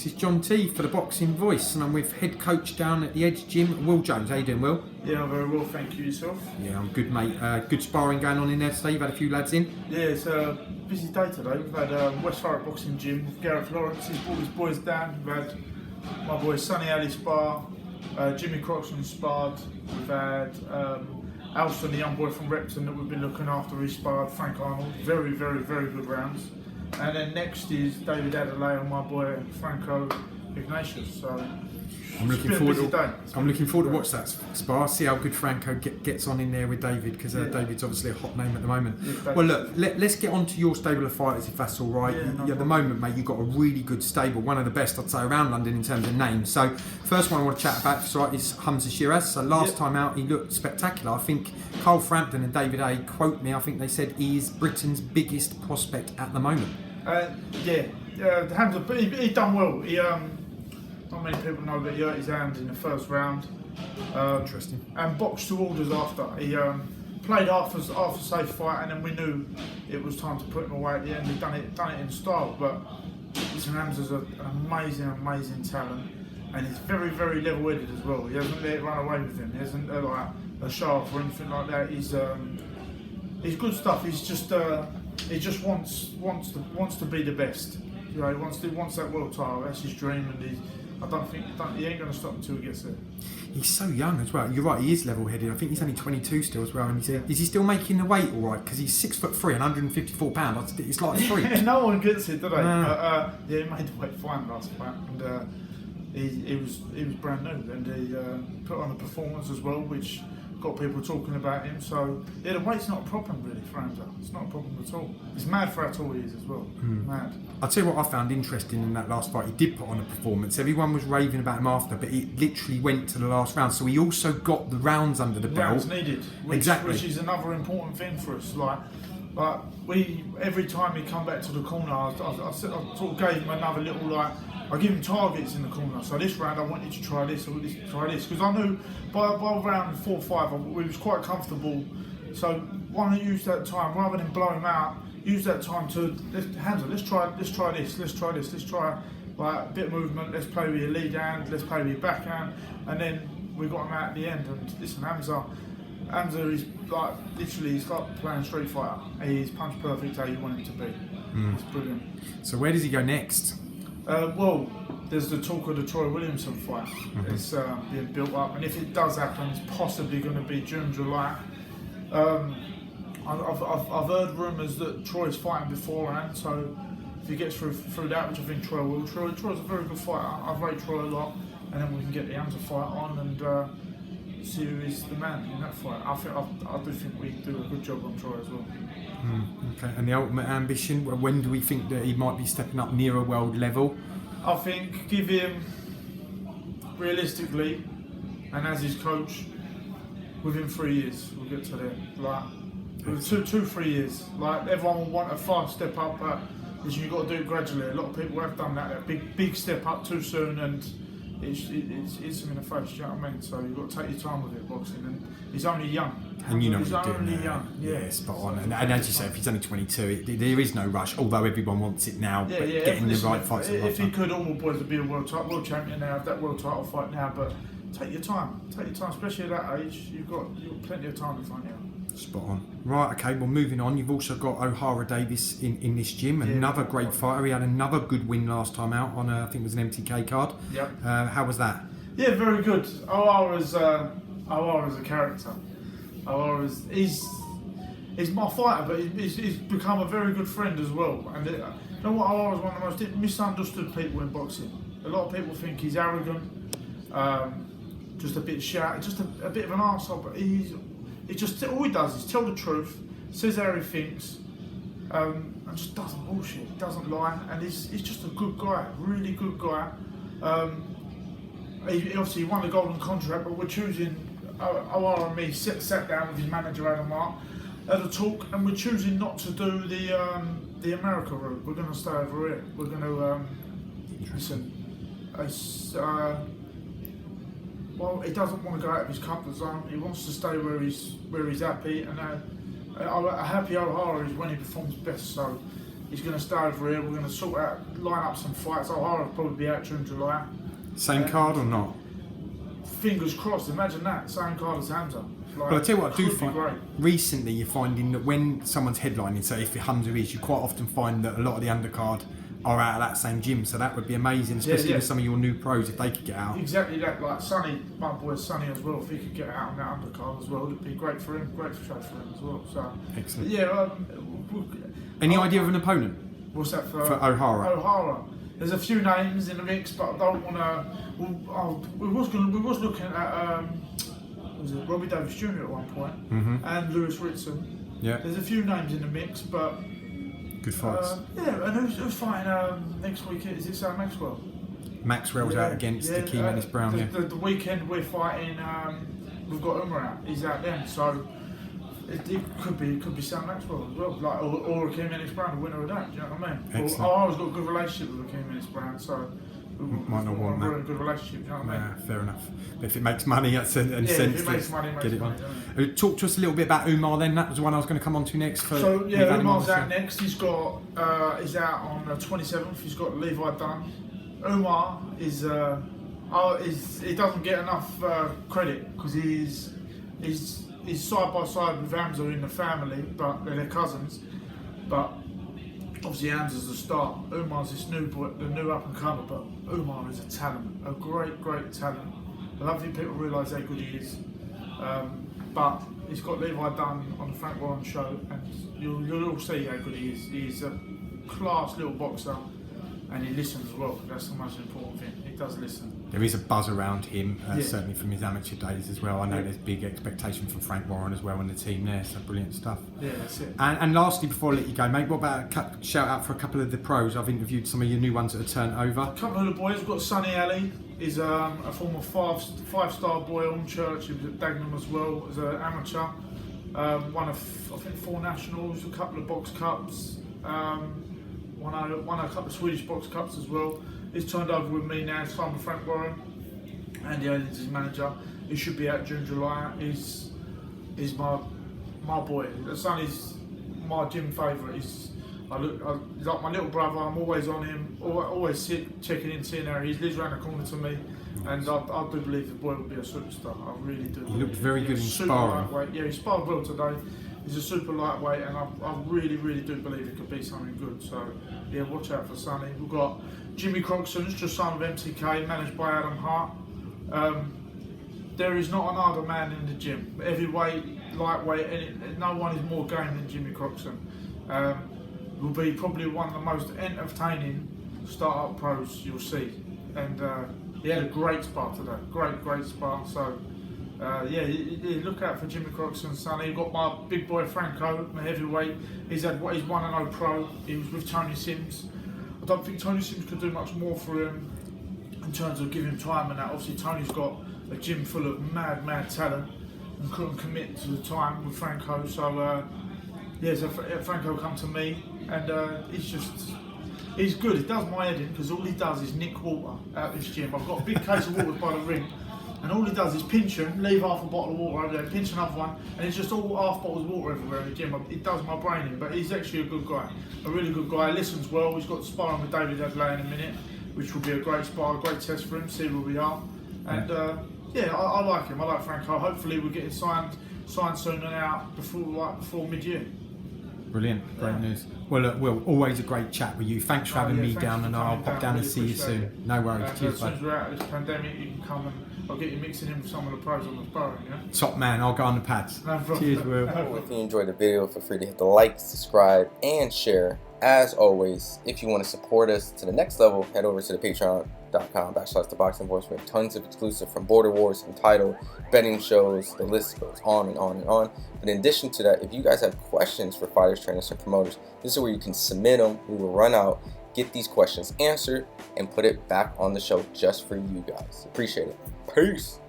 This is John T for the Boxing Voice, and I'm with head coach down at the Edge Gym, Will Jones. How you doing, Will? Yeah, I'm very well, thank you. Yourself? Yeah, I'm good, mate. Good sparring going on in there today. You've had a few lads in? Yeah, it's a busy day today. We've had West Thurrock Boxing Gym with Gareth Lawrence. He's brought his boys down. We've had my boy Sonny Ali spar, Jimmy Croxton sparred. We've had Alston, the young boy from Repton that we've been looking after. He sparred Frank Arnold. Very, very, very good rounds. And then next is David Adelaide and my boy Franco Ignatius. So I'm looking forward to watch that spar. See how good Franco gets on in there with David, because David's obviously a hot name at the moment. Yeah, well, look, let's get on to your stable of fighters, if that's all right. At the moment, mate, you've got a really good stable, one of the best, I'd say, around London in terms of names. So, first one I want to chat about, is Hamzah Sheeraz. So last time out, he looked spectacular. I think Carl Frampton and David A. quote me. I think they said he is Britain's biggest prospect at the moment. Hamzah, but he done well. Not many people know that he hurt his hand in the first round. Interesting. And boxed to orders after. He played half a safe fight, and then we knew it was time to put him away at the end. He'd done it in style. But listen, Hamzah's an amazing talent, and he's very, very level-headed as well. He hasn't let it run away with him. He hasn't like a shaft or anything like that. He's good stuff. He's just he just wants to be the best. You know, he wants that world title. That's his dream, and he ain't going to stop until he gets there. He's so young as well. You're right, he is level-headed. I think he's only 22 still as well. And is he still making the weight all right? Because he's 6'3" and 154 pounds. It's like a freak. No one gets it, do they? No. He made the weight fine last fight, and he was brand new, and he put on a performance as well, which got people talking about him. So the weight's not a problem really for Hamzah. It's not a problem at all. It's mad for how tall he is as well. Mad. I'll tell you what I found interesting in that last fight. He did put on a performance. Everyone was raving about him after, but it literally went to the last round. So he also got the rounds under the belt. Rounds needed, which is another important thing for us. Like we, every time he come back to the corner, I sort of gave him another little I give him targets in the corner. So this round I want you to try this, I want you to try this, because I knew by round 4 or 5 we was quite comfortable. So why not use that time rather than blow him out? Use that time to Hamzah. Let's try like a bit of movement. Let's play with your lead hand. Let's play with your backhand, and then we got him out at the end. And listen, Hamzah is like literally, he's like playing Street Fighter. He's punch perfect how you want him to be. It's brilliant. So where does he go next? Well, there's the talk of the Troy Williamson fight. It's being built up, and if it does happen, it's possibly going to be June, July. I've heard rumours that Troy's fighting beforehand, so if he gets through that, which I think Troy will. Troy's a very good fighter. I've rated Troy a lot, and then we can get the Hamzah fight on and see who is the man in that fight. I do think we do a good job on Troy as well. Okay, and the ultimate ambition, when do we think that he might be stepping up near a world level? I think give him, realistically, and as his coach, within 3 years we'll get to there. Like 2-3 years. Like everyone will want a fast step up, but you've got to do it gradually. A lot of people have done that big step up too soon, and it's him in the face. Do you know what I mean? So you've got to take your time with it, boxing. And he's only young. And you know he's only young. Yeah, spot on. And as you say, if he's only 22, there is no rush. Although everyone wants it now, but getting the right fights. If he could, all my boys would be a world champion now. Have that world title fight now, but take your time, especially at that age. You've got plenty of time in front of you. Spot on. Right, okay, well, moving on, you've also got Ohara Davis in this gym, another great fighter. He had another good win last time out on, I think it was an MTK card. Yep. How was that? Yeah, very good. Ohara's a character. He's my fighter, but he's become a very good friend as well. And you know what, Ohara's one of the most misunderstood people in boxing. A lot of people think he's arrogant, just a bit shy, just a bit of an arsehole, but all he does is tell the truth, says how he thinks, and just doesn't bullshit. He doesn't lie, and he's just a good guy, really good guy. He obviously won the golden contract, but we're choosing. Ohara and me sat down with his manager Adam Mark, had a talk, and we're choosing not to do the America route. We're going to stay over here. We're going to listen. Well, he doesn't want to go out of his comfort zone. He wants to stay where he's happy, and a happy Ohara is when he performs best. So he's going to stay over here. We're going to line up some fights. Ohara will probably be out June, July. Same card or not? Fingers crossed. Imagine that, same card as Hamzah. Like, Well, I tell you what, I do find great. recently you're finding that when someone's headlining, say if Hamzah is, you quite often find that a lot of the undercard are out of that same gym, so that would be amazing, especially with some of your new pros if they could get out. Exactly that, like Sonny, my boy Sonny as well, if he could get out on that undercard as well, it'd be great for him, great for him as well. So, excellent. Yeah. Any idea of an opponent? What's that for Ohara? Ohara. There's a few names in the mix, but I don't want to. We was looking at was it Robbie Davis Jr. at one point, and Lewis Ritson. Yeah. There's a few names in the mix, but good fights. Yeah, and who's fighting next week? Is it Sam Maxwell? Maxwell's out against the Key Menace Brown. The weekend we're fighting, we've got Umar out. He's out then, so it could be Sam Maxwell as well, like or Key Menace Brown, the winner of that. Do you know what I mean? Excellent. Well, I always got a good relationship with Key Menace Brown, so. Might not want that. A good relationship, you know what I mean? Fair enough. But if it makes money, and sense, if it makes money, get it money, on. Talk to us a little bit about Umar then. That was the one I was going to come on to next. Umar's out next. He's out on the 27th. He's got Levi Dunn. Umar is he doesn't get enough credit because he's side by side with Hamzah in the family, but they're cousins. But obviously Hamzah's the star. Umar's this new boy, the new up and comer, but Umar is a talent, a great talent. I don't think people realise how good he is. But he's got Levi Dunn on the Frank Warren show, and you'll all see how good he is. He's a class little boxer, and he listens as well. That's the most important thing. He does listen. There is a buzz around him, certainly from his amateur days as well. I know there's big expectation from Frank Warren as well and the team there, so brilliant stuff. Yeah, that's it. And lastly, before I let you go, mate, what about a shout out for a couple of the pros? I've interviewed some of your new ones that have turned over. A couple of the boys, we've got Sonny Ali. He's a former five-star boy on church. He was at Dazn as well as an amateur. Won I think 4 nationals, a couple of box cups. Won a couple of Swedish box cups as well. He's turned over with me now. It's time with Frank Warren, and he's his manager. He should be out June, July. He's my boy. Sonny's my gym favourite. He's like my little brother. I'm always on him. Always checking in, seeing how he is. Lives around the corner to me, and I do believe the boy will be a superstar. I really do. He looked very good in super sparring. Lightweight. Yeah, he sparred well today. He's a super lightweight, and I really do believe he could be something good. So yeah, watch out for Sonny. We've got Jimmy Croxon's just son of MTK, managed by Adam Hart. There is not another man in the gym, heavyweight, lightweight, no one is more game than Jimmy Croxon. Will be probably one of the most entertaining start-up pros you'll see, and he had a great spar today, great spar. So look out for Jimmy Croxon's son. You've got my big boy Franco, my heavyweight. He's 1-0 pro. He was with Tony Sims. I don't think Tony Sims could do much more for him in terms of giving him time and that. Obviously Tony's got a gym full of mad talent and couldn't commit to the time with Franco. So Franco come to me, and he's good. He does my head in because all he does is nick water out of this gym. I've got a big case of water by the ring, and all he does is pinch them, leave half a bottle of water over there, pinch another one, and it's just all half bottles of water everywhere in the gym. It does my brain in, but he's actually a good guy, a really good guy. He listens well. He's got sparring with David Adlai in a minute, which will be a great spar, a great test for him, see where we are. And I like him. I like Franco. Hopefully we're getting signed soon and out before mid-year. Brilliant, great news. Well, look, Will, always a great chat with you. Thanks for having me down, and I'll pop down and see you soon. No worries. Cheers, as soon as we're out of this pandemic, you can come and I'll get you mixing in with some of the pros on the sparring, yeah? Top man, I'll go on the pads. No problem. Cheers, Will. If you enjoyed the video, feel free to hit the like, subscribe, and share. As always, if you want to support us to the next level, head over to the patreon.com/ThaBoxingvoice. We have tons of exclusive from Border Wars, from Title, betting shows, the list goes on and on and on. But in addition to that, if you guys have questions for fighters, trainers, and promoters, this is where you can submit them. We will run out, get these questions answered, and put it back on the show just for you guys. Appreciate it. Peace.